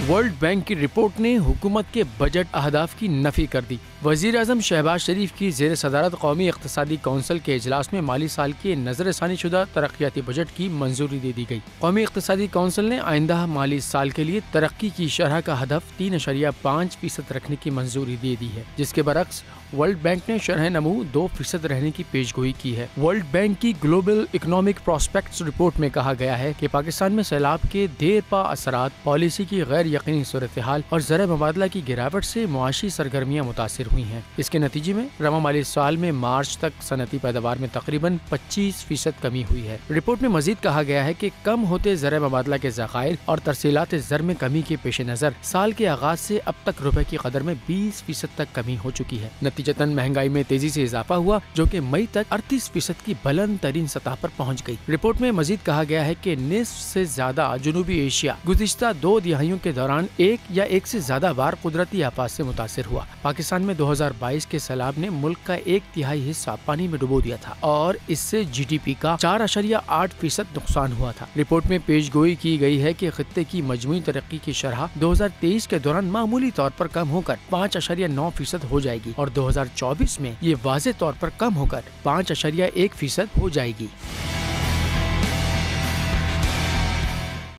World bank کی report نے حکومت کے بجٹ اہداف کی نفی کر دی۔ وزیر اعظم شہباز شریف کی زیر صدارت قومی اقتصادی کونسل کے اجلاس میں مالی سال کے نظر ثانی شدہ ترقیاتی بجٹ کی منظوری دے دی گئی۔ قومی اقتصادی کونسل نے آئندہ مالی سال کے لیے ترقی کی شرح کا ہدف 3.5% رکھنے کی منظوری دے دی ہے، جس کے برعکس ورلڈ بینک نے شرح نمو 2% رہنے کی پیش گوئی کی ہے۔ ورلڈ بینک کی گلوبل اکنامک پراسپیکٹس رپورٹ میں کہا گیا ہے کہ پاکستان میں سیلاب کے دیر پا اثرات، پالیسی کی غیر یقینی صورتحال اور زر مبادلہ کی گراوٹ سے معاشی سرگرمیاں متاثر ہوئی ہیں۔ اس کے نتیجے میں رواں مالی سال میں مارچ تک صنعتی پیداوار میں تقریباً 25% کمی ہوئی ہے۔ رپورٹ میں مزید کہا گیا ہے کہ کم ہوتے زر مبادلہ کے ذخائر اور ترسیلات زر میں کمی کے پیش نظر سال کے آغاز سے اب تک روپے کی قدر میں 20% تک کمی ہو چکی ہے۔ نتیجتاً مہنگائی میں تیزی سے اضافہ ہوا، جو کہ مئی تک 38% کی بلند ترین سطح پر پہنچ گئی۔ رپورٹ میں مزید کہا گیا ہے کہ نصف سے زیادہ جنوبی ایشیا گزشتہ 2 دہائیوں کے دوران ایک یا ایک سے زیادہ بار قدرتی آفات سے متاثر ہوا۔ پاکستان میں 2022 کے سیلاب نے ملک کا 1/3 حصہ پانی میں ڈبو دیا تھا اور اس سے جی ڈی پی کا 4.8% نقصان ہوا تھا۔ رپورٹ میں پیش گوئی کی گئی ہے کہ خطے کی مجموعی ترقی کی شرح 2023 کے دوران معمولی طور پر کم ہو کر 5.9% ہو جائے گی اور 2024 میں یہ واضح طور پر کم ہو کر 5.1% ہو جائے گی۔